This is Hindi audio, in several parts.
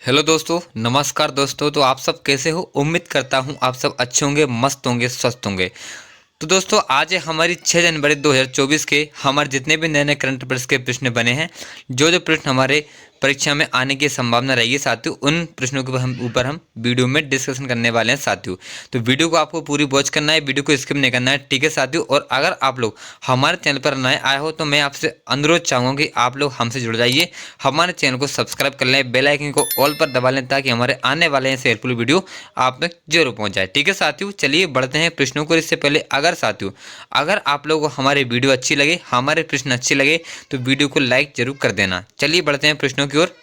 हेलो दोस्तों, नमस्कार दोस्तों। तो आप सब कैसे हो? उम्मीद करता हूँ आप सब अच्छे होंगे, मस्त होंगे, स्वस्थ होंगे। तो दोस्तों आज है हमारी 6 जनवरी 2024 के हमारे जितने भी नए नए करंट अफेयर्स के प्रश्न बने हैं, जो जो प्रश्न हमारे परीक्षा में आने की संभावना रहेगी साथियों, उन प्रश्नों के ऊपर हम वीडियो में डिस्कशन करने वाले हैं साथियों। तो वीडियो को आपको पूरी वॉच करना है, वीडियो को स्किप नहीं करना है, ठीक है साथियों। और अगर आप लोग हमारे चैनल पर नए आए हो तो मैं आपसे अनुरोध चाहूँगा कि आप लोग हमसे जुड़ जाइए, हमारे चैनल को सब्सक्राइब कर लें, बेल आइकन को ऑल पर दबा लें ताकि हमारे आने वाले ऐसे हेल्पफुल वीडियो आप तक जरूर पहुंच जाए, ठीक है साथियों। चलिए बढ़ते हैं प्रश्नों को। इससे पहले अगर आप लोगों को हमारी वीडियो अच्छी लगे, हमारे प्रश्न अच्छे लगे तो वीडियो को लाइक जरूर कर देना। चलिए बढ़ते हैं प्रश्नों की ओर।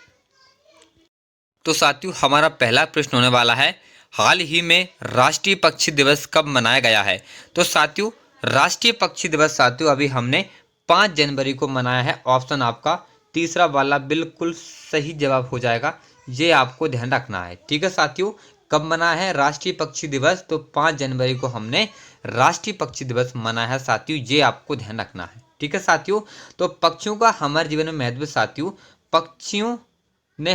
तो साथियों हमारा पहला प्रश्न होने वाला है, हाल ही में राष्ट्रीय पक्षी दिवस कब मनाया गया है? तो साथियों राष्ट्रीय पक्षी दिवस साथियों अभी हमने 5 जनवरी को मनाया है। ऑप्शन आपका तीसरा वाला बिल्कुल सही जवाब हो जाएगा, ये आपको ध्यान रखना है, ठीक है साथियों। कब मनाया है राष्ट्रीय पक्षी दिवस? तो 5 जनवरी को हमने राष्ट्रीय पक्षी दिवस मनाया है साथियों, ये आपको ध्यान रखना है, ठीक है साथियों। तो पक्षियों का हमारे जीवन में महत्व साथियों, पक्षियों ने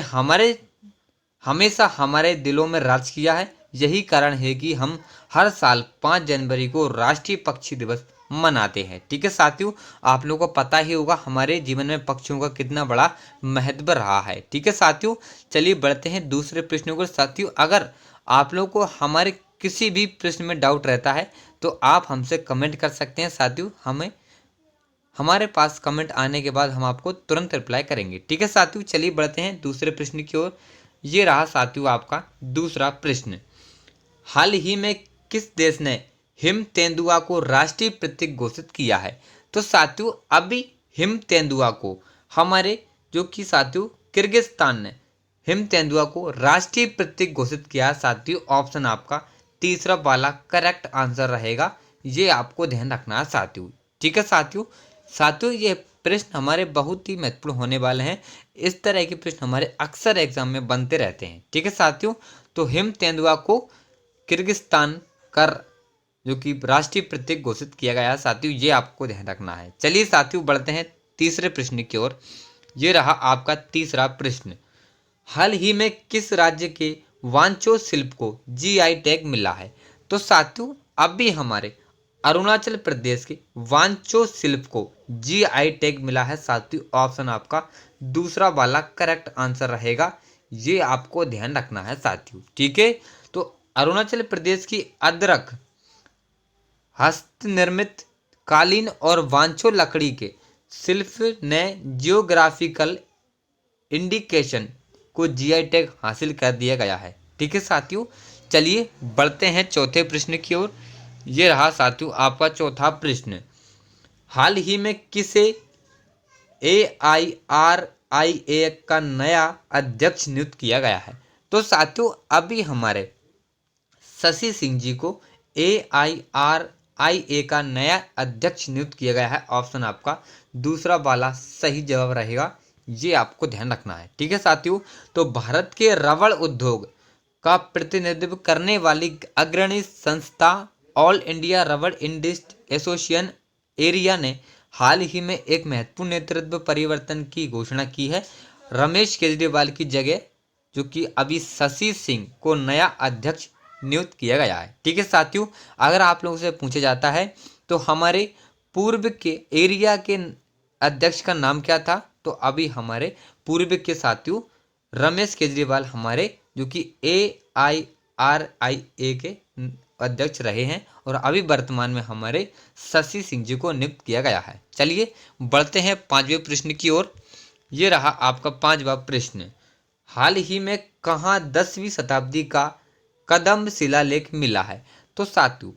हमेशा हमारे दिलों में राज किया है। यही कारण है कि हम हर साल 5 जनवरी को राष्ट्रीय पक्षी दिवस मनाते हैं, ठीक है साथियों। आप लोगों को पता ही होगा हमारे जीवन में पक्षियों का कितना बड़ा महत्व रहा है, ठीक है साथियों। चलिए बढ़ते हैं दूसरे प्रश्नों को साथियों। अगर आप लोगों को हमारे किसी भी प्रश्न में डाउट रहता है तो आप हमसे कमेंट कर सकते हैं साथियों। हमारे पास कमेंट आने के बाद हम आपको तुरंत रिप्लाई करेंगे, ठीक है साथियों। चलिए बढ़ते हैं दूसरे प्रश्न की ओर। ये रहा साथियों आपका दूसरा प्रश्न, हाल ही में किस देश ने हिम तेंदुआ को राष्ट्रीय प्रतीक घोषित किया है? तो साथियों अभी हिम तेंदुआ को हमारे जो कि साथियों किर्गिस्तान ने हिम तेंदुआ को राष्ट्रीय प्रतीक घोषित किया है साथियों। ऑप्शन आपका तीसरा वाला करेक्ट आंसर रहेगा, ये आपको ध्यान रखना है साथियों, ठीक है साथियों। साथियों ये प्रश्न हमारे बहुत ही महत्वपूर्ण होने वाले हैं। इस तरह के प्रश्न हमारे अक्सर एग्जाम में बनते रहते हैं, ठीक है साथियों। तो हिम तेंदुआ को किर्गिस्तान का जो कि राष्ट्रीय प्रतीक घोषित किया गया है साथियों, ये आपको ध्यान रखना है। चलिए साथियों बढ़ते हैं तीसरे प्रश्न की ओर। ये रहा आपका तीसरा प्रश्न, हाल ही में किस राज्य के वांचो शिल्प को जीआई टैग मिला है? तो साथियों अभी हमारे अरुणाचल प्रदेश के वांचो शिल्प को जीआई टैग मिला है साथियों। ऑप्शन आपका दूसरा वाला करेक्ट आंसर रहेगा, ये आपको ध्यान रखना है साथियों, ठीक है। तो अरुणाचल प्रदेश की अदरक हस्त निर्मित कालीन और वांचो लकड़ी के शिल्प ने जियोग्राफिकल इंडिकेशन को जीआई टैग हासिल कर दिया गया है, ठीक है साथियों। चलिए बढ़ते हैं चौथे प्रश्न की ओर। ये रहा साथियों आपका चौथा प्रश्न, हाल ही में किसे AIRIA का नया अध्यक्ष नियुक्त किया गया है? तो साथियों अभी हमारे शशि सिंह जी को AIRIA का नया अध्यक्ष नियुक्त किया गया है। ऑप्शन आपका दूसरा वाला सही जवाब रहेगा, ये आपको ध्यान रखना है, ठीक है साथियों। तो भारत के रबड़ उद्योग का प्रतिनिधित्व करने वाली अग्रणी संस्था ऑल इंडिया रबड़ इंडस्ट्री एसोसिएशन एरिया ने हाल ही में एक महत्वपूर्ण नेतृत्व परिवर्तन की घोषणा की है। रमेश केजरीवाल की जगह जो कि अभी शशि सिंह को नया अध्यक्ष नियुक्त किया गया है, ठीक है साथियों। अगर आप लोगों से पूछा जाता है तो हमारे पूर्व के एरिया के अध्यक्ष का नाम क्या था, तो अभी हमारे पूर्व के साथियों रमेश केजरीवाल हमारे जो कि AIRIA के अध्यक्ष रहे हैं और अभी वर्तमान में हमारे शशि सिंह जी को नियुक्त किया गया है। चलिए बढ़ते हैं पांचवें प्रश्न की ओर। ये रहा आपका पांचवा प्रश्न, हाल ही में कहाँ 10वीं शताब्दी का कदम शिलालेख मिला है? तो साथियों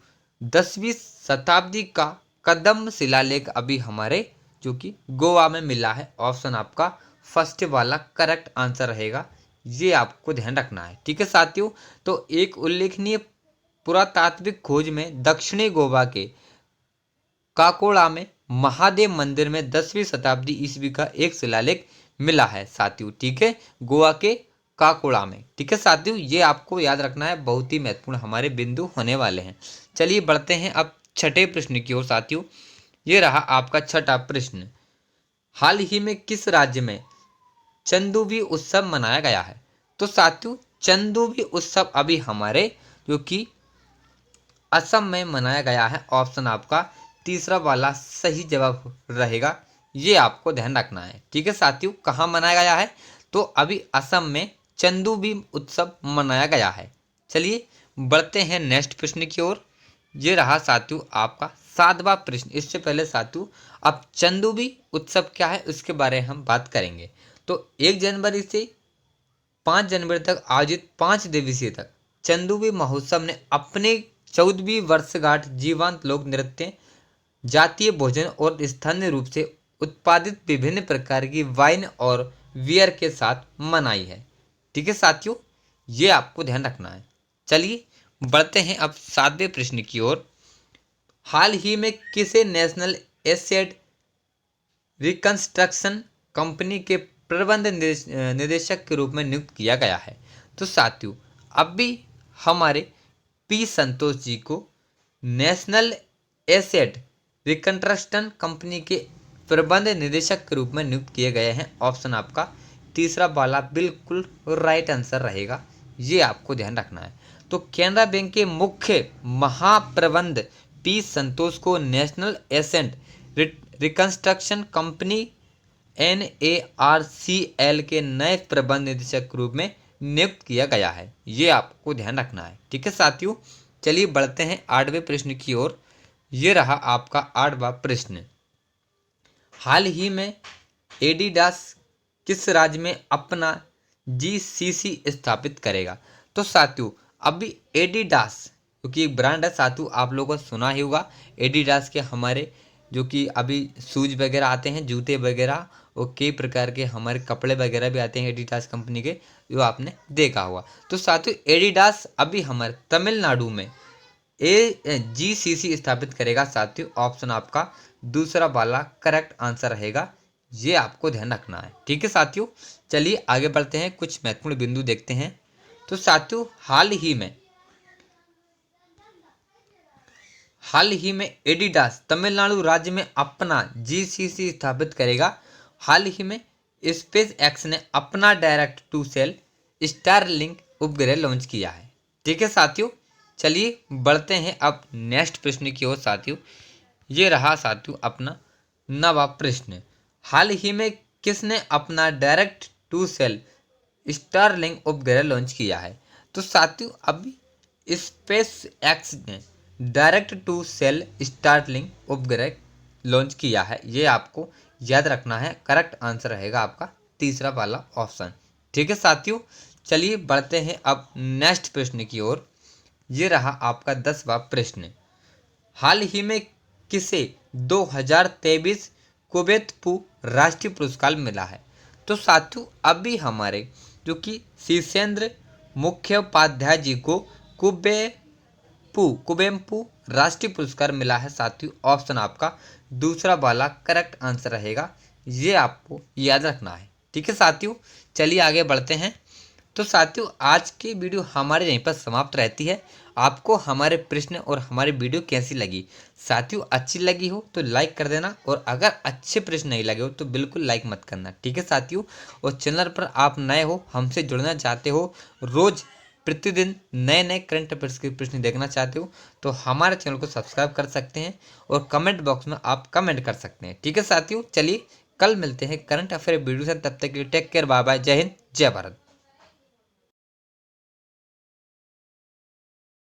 10वीं शताब्दी का कदम शिलालेख अभी हमारे जो कि गोवा में मिला है। ऑप्शन आपका फर्स्ट वाला करेक्ट आंसर रहेगा, ये आपको ध्यान रखना है, ठीक है साथियों। तो एक उल्लेखनीय पुरातात्विक खोज में दक्षिणी गोवा के काकोड़ा में महादेव मंदिर में 10वीं शताब्दी ईस्वी का एक शिलालेख मिला है साथियों, ठीक है, गोवा के काकोड़ा में, ठीक है साथियों। ये आपको याद रखना है, बहुत ही महत्वपूर्ण हमारे बिंदु होने वाले हैं। चलिए बढ़ते हैं अब छठे प्रश्न की ओर साथियों। ये रहा आपका छठा प्रश्न, हाल ही में किस राज्य में चंदूवी उत्सव मनाया गया है? तो साथियों चंदूबी उत्सव अभी हमारे जो कि असम में मनाया गया है। ऑप्शन आपका तीसरा वाला सही जवाब रहेगा, ये आपको ध्यान रखना है। ठीक है साथियों, कहाँ मनाया गया है? तो अभी असम में चंदूबी उत्सव मनाया गया है। चलिए बढ़ते हैं नेक्स्ट प्रश्न की ओर। ये रहा साथियों आपका 7वां प्रश्न। इससे पहले साथियों अब चंदूबी उत्सव क्या है उसके बारे में हम बात करेंगे। तो 1 जनवरी से 5 जनवरी तक आयोजित 5 दिवसीय तक चंदूबी महोत्सव ने अपने 14वीं वर्षगांठ जीवंत लोक नृत्य, जातीय भोजन और स्थानीय रूप से उत्पादित विभिन्न प्रकार की वाइन और बियर के साथ मनाई है। ठीक है साथियों, ये आपको ध्यान रखना है। चलिए बढ़ते हैं अब 7वें प्रश्न की ओर। हाल ही में किसे नेशनल एसेट रिकंस्ट्रक्शन कंपनी के प्रबंध निदेशक के रूप में नियुक्त किया गया है? तो साथियों अभी हमारे पी संतोष जी को नेशनल एसेट रिकंस्ट्रक्शन कंपनी के प्रबंध निदेशक के रूप में नियुक्त किए गए हैं। ऑप्शन आपका तीसरा वाला बिल्कुल राइट आंसर रहेगा, ये आपको ध्यान रखना है। तो केनरा बैंक के मुख्य महाप्रबंध पी संतोष को national asset reconstruction company NARCL के नए प्रबंध निदेशक के रूप में नियुक्त किया गया है, ये आपको ध्यान रखना है। ठीक है साथियों, चलिए बढ़ते हैं 8वें प्रश्न की ओर। ये रहा आपका 8वां प्रश्न। हाल ही में एडिडास किस राज्य में अपना GCC स्थापित करेगा? तो साथियों अभी एडिडास क्योंकि एक ब्रांड है साथियों, आप लोगों को सुना ही होगा एडिडास के हमारे जो कि अभी शूज वगैरह आते हैं, जूते वगैरह और कई प्रकार के हमारे कपड़े वगैरह भी आते हैं एडिडास कंपनी के, जो आपने देखा होगा। तो साथियों एडिडास अभी हमारे तमिलनाडु में GCC स्थापित करेगा साथियों। ऑप्शन आपका दूसरा वाला करेक्ट आंसर रहेगा, ये आपको ध्यान रखना है। ठीक है साथियों, चलिए आगे बढ़ते हैं, कुछ महत्वपूर्ण बिंदु देखते हैं। तो साथियों हाल ही में एडिडास तमिलनाडु राज्य में अपना GCC स्थापित करेगा। हाल ही में स्पेस एक्स ने अपना डायरेक्ट टू सेल स्टारलिंक उपग्रह लॉन्च किया है। ठीक है साथियों, चलिए बढ़ते हैं अब नेक्स्ट प्रश्न की ओर साथियों। ये रहा साथियों अपना 9वां प्रश्न। हाल ही में किसने अपना डायरेक्ट टू सेल स्टारलिंक उपग्रह लॉन्च किया है? तो साथियों अभी स्पेस एक्स ने डायरेक्ट टू सेल स्टारलिंक उपग्रह लॉन्च किया है, ये आपको याद रखना है। करेक्ट आंसर रहेगा आपका तीसरा वाला ऑप्शन। ठीक है साथियों, चलिए बढ़ते हैं अब नेक्स्ट प्रश्न की ओर। ये रहा आपका 10वां प्रश्न। हाल ही में किसे 2023 कुवेतपू राष्ट्रीय पुरस्कार मिला है? तो साथियों अभी हमारे जो कि शीर्षेंद्र मुखोपाध्याय जी को कुवेम्पू राष्ट्रीय पुरस्कार मिला है साथियों। ऑप्शन आपका दूसरा वाला करेक्ट आंसर रहेगा, ये आपको याद रखना है। ठीक है साथियों, चलिए आगे बढ़ते हैं। तो साथियों आज की वीडियो हमारे यहीं पर समाप्त रहती है। आपको हमारे प्रश्न और हमारी वीडियो कैसी लगी? साथियों अच्छी लगी हो तो लाइक कर देना, और अगर अच्छे प्रश्न नहीं लगे हो तो बिल्कुल लाइक मत करना। ठीक है साथियों, और चैनल पर आप नए हो, हमसे जुड़ना चाहते हो, रोज़ प्रतिदिन नए नए करंट अफेयर्स के प्रश्न देखना चाहते हो तो हमारे चैनल को सब्सक्राइब कर सकते हैं, और कमेंट बॉक्स में आप कमेंट कर सकते हैं। ठीक है साथियों, चलिए कल मिलते हैं करंट अफेयर वीडियो से, तब तक के लिए टेक केयर, बाय बाय, जय हिंद जय भारत।